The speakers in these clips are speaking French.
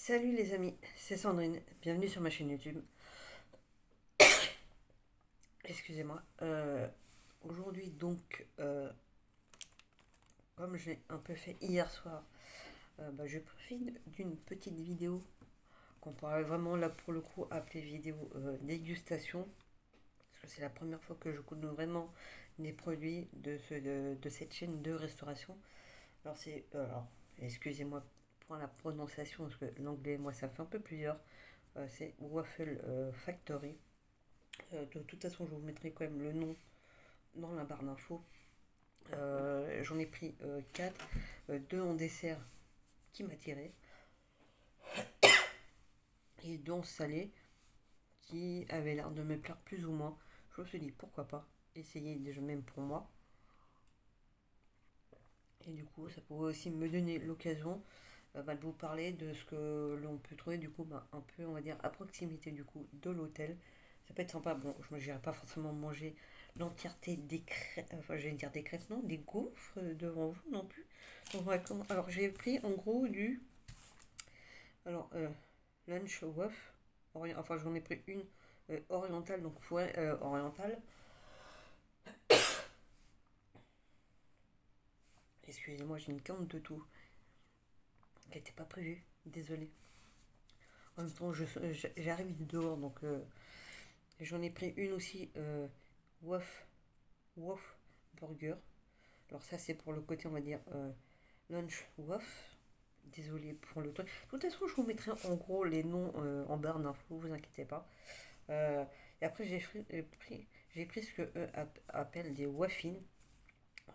Salut les amis, c'est Sandrine, bienvenue sur ma chaîne YouTube. Excusez-moi. Aujourd'hui donc, comme j'ai un peu fait hier soir, je profite d'une petite vidéo qu'on pourrait vraiment là pour le coup appeler vidéo dégustation. Parce que c'est la première fois que je goûte vraiment des produits de cette chaîne de restauration. Alors c'est... alors, excusez-moi pour la prononciation, parce que l'anglais, moi, ça fait un peu plusieurs. C'est Waffle Factory. De toute façon, je vous mettrai quand même le nom dans la barre d'infos. J'en ai pris 4, 2 en dessert qui m'attiraient, et 2 en salé qui avaient l'air de me plaire plus ou moins. Je me suis dit pourquoi pas essayer déjà même pour moi. Et du coup, ça pourrait aussi me donner l'occasion de vous parler de ce que l'on peut trouver du coup un peu, on va dire, à proximité du coup de l'hôtel. Ça peut être sympa. Bon, je ne n'irai pas forcément manger l'entièreté des crêpes, enfin j'allais dire des crêpes, non, des gaufres devant vous non plus. Donc, alors j'ai pris en gros du, alors lunch waff, enfin j'en ai pris une orientale, donc ouais, orientale. Excusez-moi, j'ai une quinte de tout qui n'était pas prévue, désolé. En même temps, j'arrive dehors, donc j'en ai pris une aussi, Waff, Waff Burger. Alors ça, c'est pour le côté, on va dire, lunch Waff. Désolé pour le truc. De toute façon, je vous mettrai en gros les noms en barre d'infos, vous inquiétez pas. Euh, et après, j'ai pris ce que eux appellent des waffines.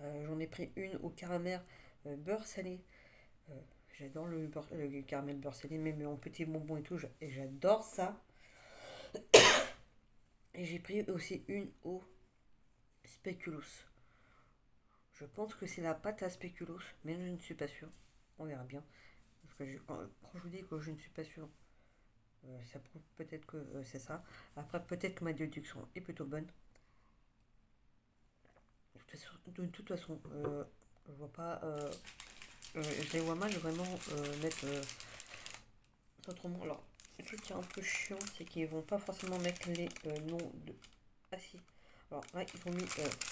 J'en ai pris une au caramel beurre salé. Euh, J'adore le caramel beurre salé, même en petits bonbons et tout, et j'adore ça. Et j'ai pris aussi une au spéculoos. Je pense que c'est la pâte à spéculoos, mais je ne suis pas sûr. On verra bien. Parce que quand je vous dis que je ne suis pas sûr, ça prouve peut-être que c'est ça. Après, peut-être que ma déduction est plutôt bonne. De toute façon, je vois pas. Je les vois mal vraiment mettre autrement. Alors, le truc qui est un peu chiant, c'est qu'ils vont pas forcément mettre les noms de. Ah si. Alors là, ils ont mis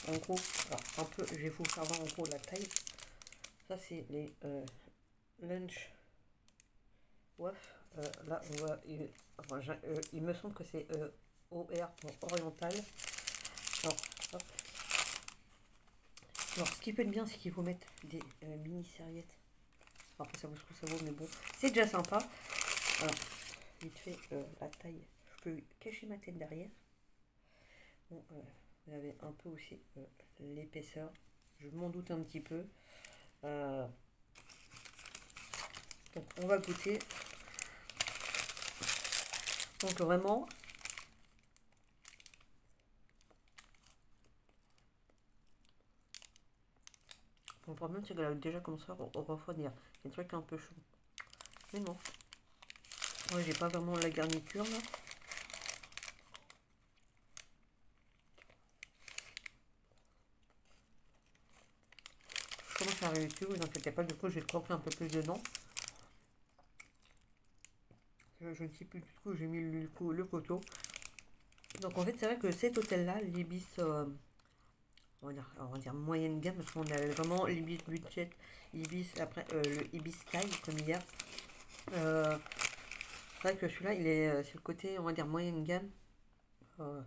en gros. Alors, un peu, je vais vous faire voir en gros la taille. Ça, c'est les lunch waff. Là, on voit. Enfin, il me semble que c'est OR pour oriental. Alors, hop. Alors, ce qui peut être bien, c'est qu'il faut mettre des mini serviettes. Après, ça vaut ce que ça vaut, mais bon, c'est déjà sympa. Alors, vite fait, la taille, je peux cacher ma tête derrière. Bon, vous avez un peu aussi l'épaisseur. Je m'en doute un petit peu. Donc, on va goûter. Donc, vraiment, le problème, c'est qu'elle a déjà commencé à refroidir. C'est un truc un peu chaud. Mais non. Ouais, j'ai pas vraiment la garniture là. Je commence à réussir, vous inquiétez pas, du coup, j'ai croqué un peu plus dedans. Je ne sais plus du tout où j'ai mis le coteau. Donc en fait, c'est vrai que cet hôtel-là, l'Ibis, on va dire moyenne gamme, parce qu'on a vraiment l'Ibis budget, Ibis, après le Ibis taille, comme hier. Euh, c'est vrai que celui-là, c'est le côté, on va dire, moyenne gamme. Euh,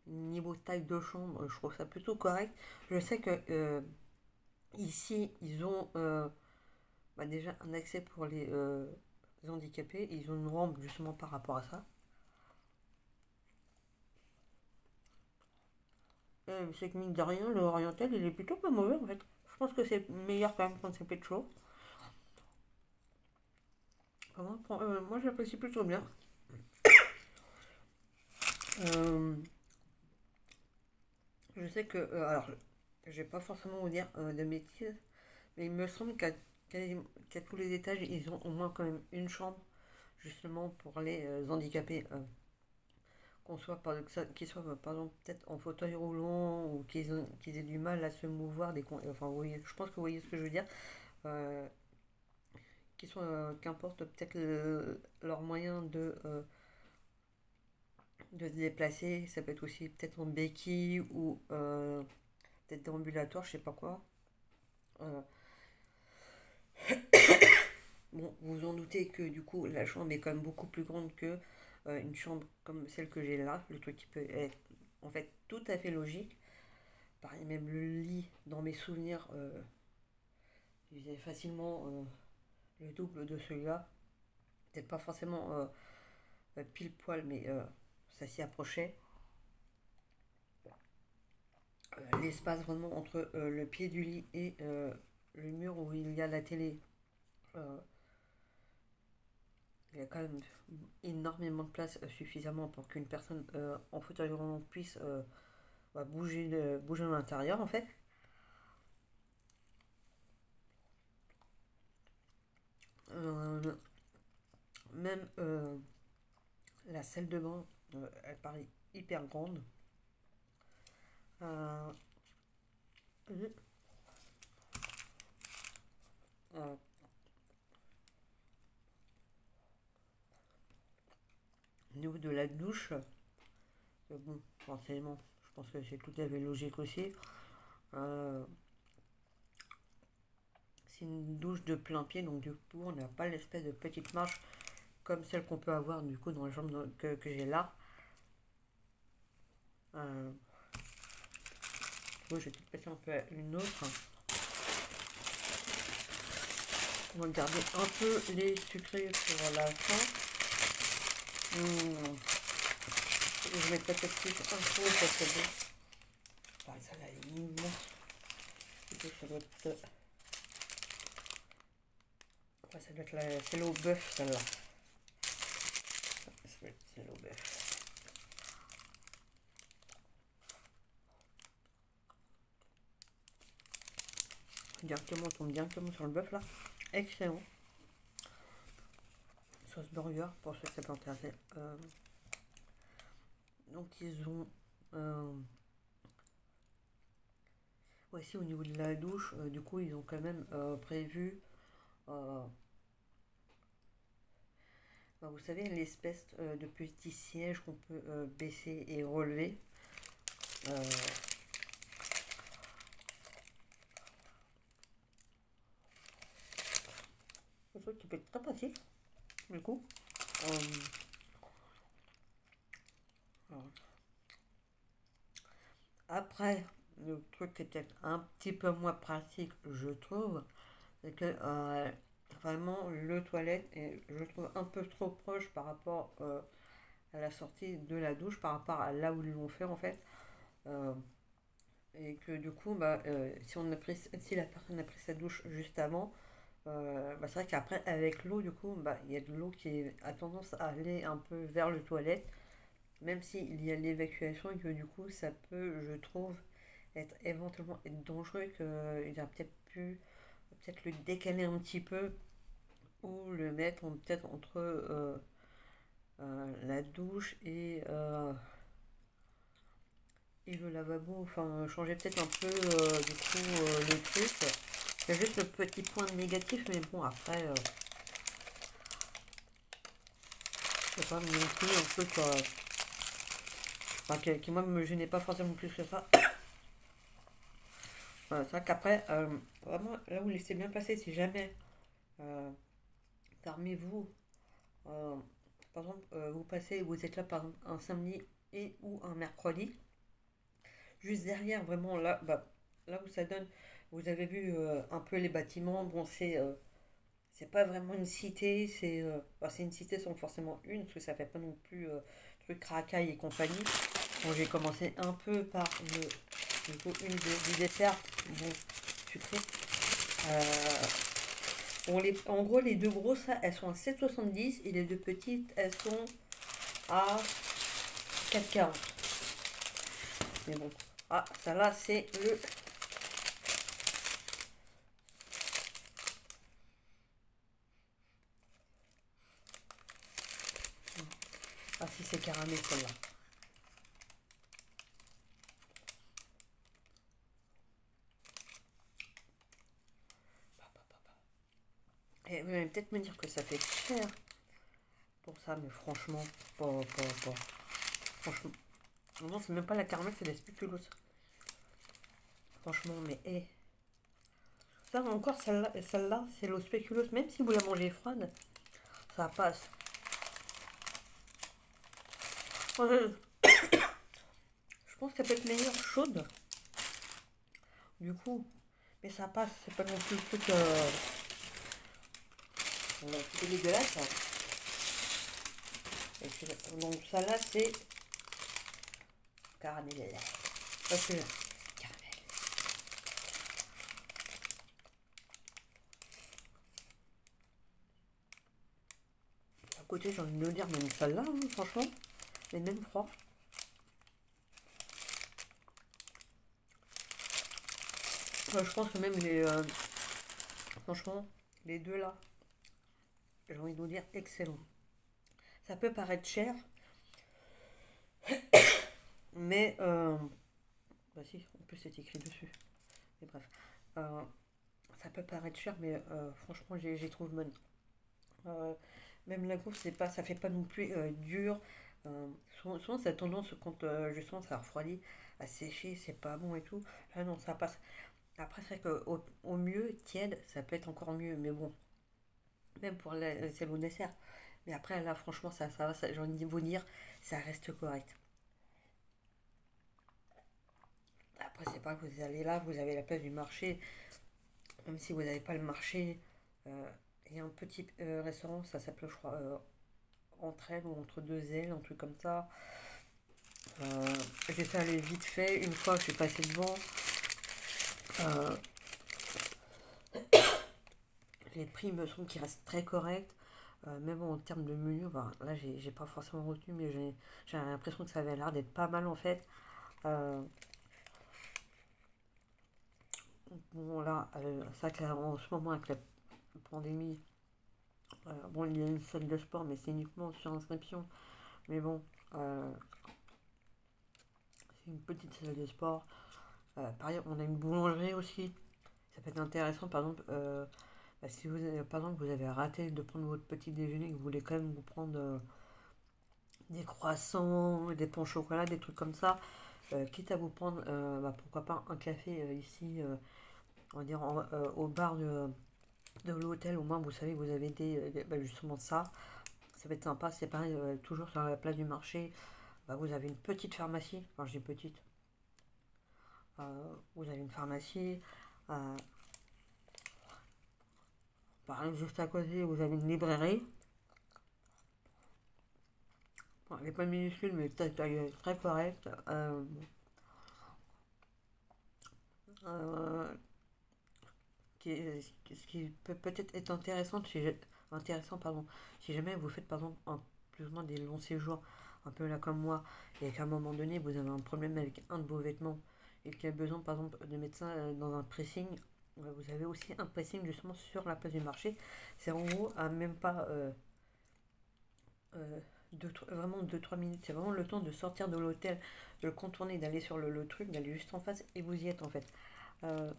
Niveau taille de chambre, je trouve ça plutôt correct. Je sais que ici, ils ont déjà un accès pour les handicapés. Ils ont une rampe justement par rapport à ça. C'est que mine de rien, le oriental, il est plutôt pas mauvais en fait. Je pense que c'est meilleur quand même quand c'est fait chaud. Moi, j'apprécie plutôt bien. Euh, je sais que, alors, je vais pas forcément vous dire de bêtises, mais il me semble qu'à tous les étages, ils ont au moins quand même une chambre, justement pour les handicapés, qu'on soit, qu'ils soient par exemple peut-être en fauteuil roulant ou qu'ils aient du mal à se mouvoir, enfin, vous voyez, je pense que vous voyez ce que je veux dire. Euh, qui sont, qu'importe peut-être leur moyen de se déplacer. Ça peut être aussi peut-être en béquille ou peut-être ambulatoire, je sais pas quoi. Euh, bon, vous vous en doutez que du coup, la chambre est quand même beaucoup plus grande que une chambre comme celle que j'ai là. Le truc qui peut être en fait tout à fait logique. Pareil, même le lit, dans mes souvenirs, il faisait facilement le double de celui-là. Peut-être pas forcément pile poil, mais ça s'y approchait. L'espace vraiment entre le pied du lit et le mur où il y a la télé, euh, il y a quand même énormément de place, suffisamment pour qu'une personne en fauteuil roulant puisse bouger à l'intérieur en fait. Euh, Même la salle de bain, elle paraît hyper grande. Euh, euh, Au niveau de la douche, bon, forcément, je pense que c'est tout à fait logique aussi. Euh, c'est une douche de plein pied, donc du coup, on n'a pas l'espèce de petite marche comme celle qu'on peut avoir du coup dans la chambre que j'ai là. Euh, je vais peut-être passer un peu à une autre. On va garder un peu les sucrés pour la fin. Je mettrai peut-être plus un peu parce que bon, ça là est immense. Ça doit être, ça doit être celle au bœuf celle-là. Ça doit être celle au bœuf. Directement, on tombe directement sur le bœuf là. Excellent. Sauce burger pour ceux que ça peut intéresser. Donc ils ont ouais, si au niveau de la douche, du coup ils ont quand même prévu euh, vous savez l'espèce de petit siège qu'on peut baisser et relever. Euh, un truc qui peut être très pratique du coup. Euh, Après, le truc qui est peut-être un petit peu moins pratique, je trouve, c'est que vraiment le toilette est, je trouve, un peu trop proche par rapport à la sortie de la douche, par rapport à là où ils l'ont fait en fait. Euh, et que du coup, si, si la personne a pris sa douche juste avant, c'est vrai qu'après, avec l'eau, du coup, il y a de l'eau qui a tendance à aller un peu vers le toilette, même s'il y a l'évacuation et que du coup, ça peut, je trouve, être éventuellement être dangereux, qu'il a peut-être pu peut-être le décaler un petit peu ou le mettre peut-être entre la douche et le lavabo, enfin changer peut-être un peu du coup le truc. C'est juste le petit point négatif, mais bon après, c'est pas non plus un truc qui moi me gênait pas forcément plus que ça. Voilà, c'est vrai qu'après, vraiment là où laissez bien passer, si jamais euh, parmi vous, euh, par exemple, vous passez, vous êtes là par exemple, un samedi et ou un mercredi, juste derrière, vraiment là, là où ça donne, vous avez vu un peu les bâtiments. Bon, c'est pas vraiment une cité, c'est une cité sans forcément une, parce que ça fait pas non plus truc racaille et compagnie. Bon, j'ai commencé un peu par du coup, du dessert, bon, sucré. Bon, en gros, les deux grosses, là, elles sont à 7,70 et les deux petites, elles sont à 4,40. Mais bon, ça là, c'est le. Ah, si, c'est caramel celle-là. Et Vous allez peut-être me dire que ça fait cher pour ça, mais franchement, pas. Franchement, non, c'est même pas la caramel, c'est la spéculoos. Franchement, mais ça encore, celle-là, c'est l'eau spéculoos. Même si vous la mangez froide, ça passe. Je pense qu'elle peut être meilleure chaude. Du coup, mais ça passe. C'est pas non plus le truc c'est dégueulasse. Hein. Donc ça là, c'est caramel. Parce que caramel. À côté, j'ai envie de le dire, même celle-là, hein, franchement, les mêmes froid. Je pense que même franchement, les deux là, j'ai envie de vous dire excellent. Ça peut paraître cher, mais bah si, en plus c'est écrit dessus. Mais bref, ça peut paraître cher, mais franchement, j'y trouve bonne. Même la gaufre, c'est pas, ça fait pas non plus dur. Souvent, ça a tendance, quand justement ça refroidit, à sécher, c'est pas bon et tout. Là, non, ça passe. Après, c'est vrai qu'au mieux, tiède, ça peut être encore mieux. Mais bon, même pour c'est le dessert. Mais après, là, franchement, ça va, j'ai envie de vous dire, ça reste correct. Après, c'est pas que vous allez là, vous avez la place du marché. Même si vous n'avez pas le marché, il y a un petit restaurant, ça s'appelle, je crois, Entre elles ou Entre deux ailes, un truc comme ça. J'ai fait aller vite fait. Une fois, je suis passée devant. Euh, les prix me semblent qu'ils restent très corrects. Même en termes de menu, ben, là j'ai pas forcément retenu, mais j'ai l'impression que ça avait l'air d'être pas mal en fait. Euh, bon là, c'est vrai qu'en ce moment avec la pandémie, bon il y a une salle de sport, mais c'est uniquement sur inscription. Mais bon, c'est une petite salle de sport. Pareil, on a une boulangerie aussi. Ça peut être intéressant, par exemple, bah, si vous, par exemple, vous avez raté de prendre votre petit déjeuner, que vous voulez quand même vous prendre des croissants, des pains au chocolat, des trucs comme ça, quitte à vous prendre, bah, pourquoi pas un café ici, on va dire au bar de l'hôtel, au moins vous savez que vous avez bah, justement ça. Ça va être sympa, c'est pareil, toujours sur la place du marché, bah, vous avez une petite pharmacie, enfin je dis petite, vous avez une pharmacie, euh, pareil juste à côté vous avez une librairie. Bon, elle n'est pas minuscule, mais taille très correcte. Euh, ce qui peut peut-être être intéressant, pardon, si jamais vous faites par exemple plus ou moins des longs séjours, un peu là comme moi, et qu'à un moment donné vous avez un problème avec un de vos vêtements et qu'il y a besoin par exemple de médecin dans un pressing, vous avez aussi un pressing justement sur la place du marché. C'est en gros à même pas euh, vraiment 2 3 minutes. C'est vraiment le temps de sortir de l'hôtel, de le contourner, d'aller sur le truc, d'aller juste en face et vous y êtes en fait. Euh,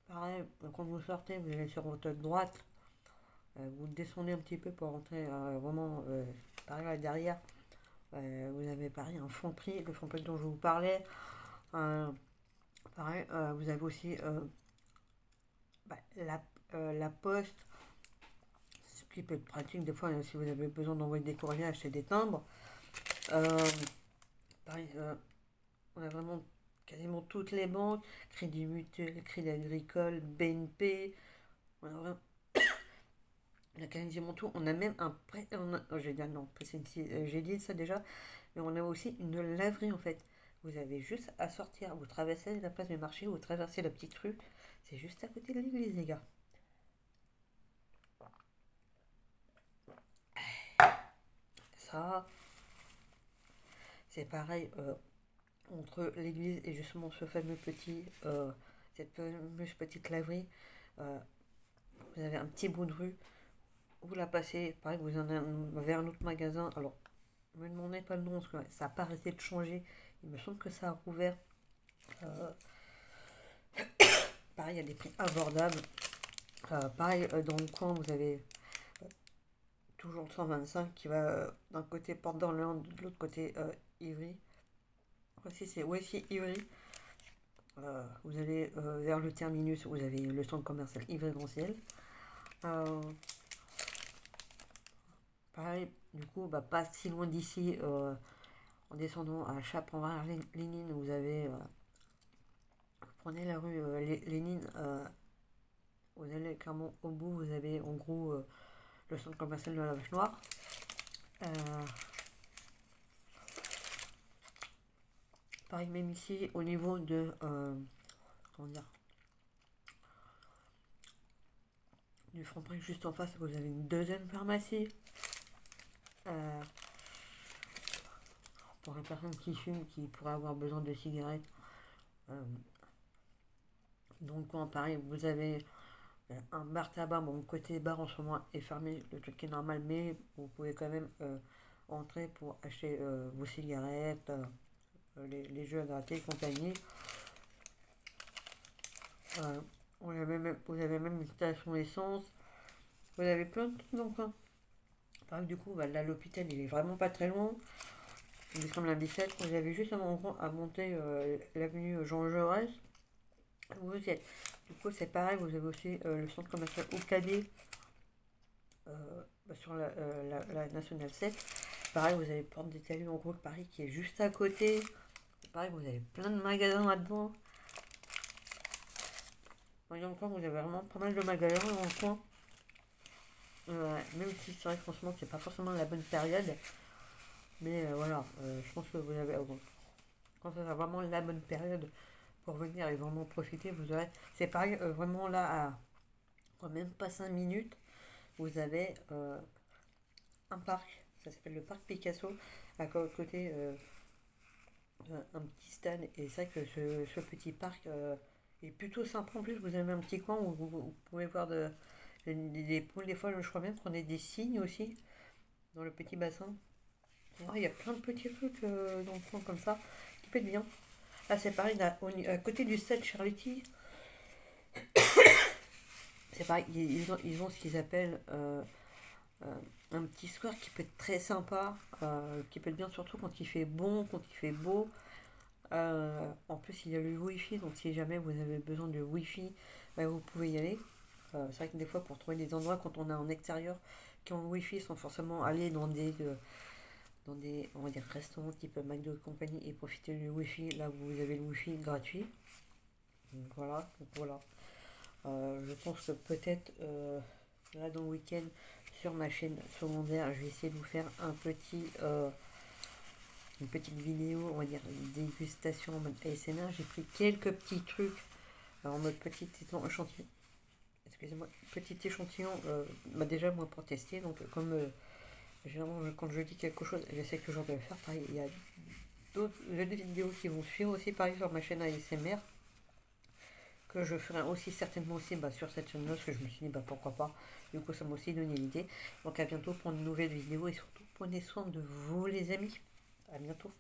Pareil, quand vous sortez, vous allez sur votre droite, vous descendez un petit peu pour rentrer vraiment par là derrière. Vous avez pareil un fond prix, le fond prix dont je vous parlais. Euh, Pareil, vous avez aussi bah, la poste, ce qui peut être pratique des fois si vous avez besoin d'envoyer des courriers, acheter des timbres. Euh, Pareil, on a vraiment quasiment toutes les banques, Crédit Mutuel, Crédit Agricole, BNP, on a, vraiment, on a quasiment tout. On a même un prêt, j'ai dit non, j'ai dit ça déjà, mais on a aussi une laverie en fait. Vous avez juste à sortir, vous traversez la place du marché, vous traversez la petite rue, c'est juste à côté de l'église les gars. Ça, c'est pareil entre l'église et justement ce fameux cette fameuse petite laverie. euh, vous avez un petit bout de rue, vous la passez, pareil, vous en avez vers un autre magasin. Alors, ne me demandez pas le nom, parce que ça n'a pas arrêté de changer. Il me semble que ça a rouvert. Euh, Pareil, il y a des prix abordables. Pareil, dans le coin, vous avez toujours le 125 qui va d'un côté Porte d'Orléans, de l'autre côté Ivry. Voici, c'est Voici Ivry. Vous allez vers le terminus, vous avez le centre commercial Ivry-Granciel. Pareil, du coup, pas si loin d'ici, en descendant à Chape-en-Lénine, vous avez, vous prenez la rue Lénine, vous allez clairement au bout, vous avez en gros le centre commercial de la Vache Noire. Pareil, même ici, au niveau de, comment dire, du Franprix juste en face, vous avez une deuxième pharmacie. Pour les personnes qui fument, qui pourraient avoir besoin de cigarettes. Donc, pareil, vous avez un bar tabac. Bon, côté bar en ce moment est fermé, le truc est normal, mais vous pouvez quand même entrer pour acheter vos cigarettes, les jeux à gratter et compagnie. Vous avez même une station essence. Vous avez plein de trucs donc. Pareil, du coup, là, l'hôpital, il est vraiment pas très loin. Il est comme la Bicêtre. Vous avez juste à monter l'avenue Jean Jaurès. Vous êtes. Du coup, c'est pareil, vous avez aussi le centre commercial Oukadé sur la Nationale 7. Pareil, vous avez Porte des Talus en gros Paris qui est juste à côté. Pareil, vous avez plein de magasins là-dedans. Dans le coin, vous avez vraiment pas mal de magasins dans le coin. Même si c'est vrai que franchement, c'est pas forcément la bonne période. Mais voilà, je pense que vous avez. Quand ça sera vraiment la bonne période pour venir et vraiment profiter, vous aurez. C'est pareil, vraiment là, à quand même pas 5 minutes, vous avez un parc. Ça s'appelle le parc Picasso. À côté, un petit stade. Et c'est vrai que ce petit parc est plutôt sympa. En plus, vous avez un petit coin où vous pouvez voir des poules. Des fois, je crois même qu'on a des cygnes aussi dans le petit bassin. Il y a plein de petits trucs dans le coin comme ça qui peut être bien. Là, c'est pareil, à côté du stade Charletti, c'est pareil, ils ont ce qu'ils appellent un petit square qui peut être très sympa, qui peut être bien surtout quand il fait bon, quand il fait beau. En plus, il y a le Wi-Fi, donc si jamais vous avez besoin de Wi-Fi, vous pouvez y aller. C'est vrai que des fois, pour trouver des endroits quand on est en extérieur qui ont le Wi-Fi, sans forcément aller dans des on va dire, restaurants type McDo et compagnie et profiter du Wi-Fi, là vous avez le Wi-Fi gratuit. Donc voilà. Je pense que peut-être là dans le week-end sur ma chaîne secondaire, je vais essayer de vous faire une petite vidéo, on va dire une dégustation en mode ASMR. J'ai pris quelques petits trucs en mode petit échantillon. Excusez-moi, petit échantillon, déjà moi pour tester. Donc comme généralement quand je dis quelque chose, j'essaie toujours de le faire. Pareil, il y a d'autres vidéos qui vont suivre aussi pareil sur ma chaîne ASMR. Que je ferai aussi certainement aussi sur cette chaîne-là, parce que je me suis dit pourquoi pas. Du coup, ça m'a aussi donné l'idée. Donc à bientôt pour une nouvelle vidéo et surtout prenez soin de vous les amis. À bientôt.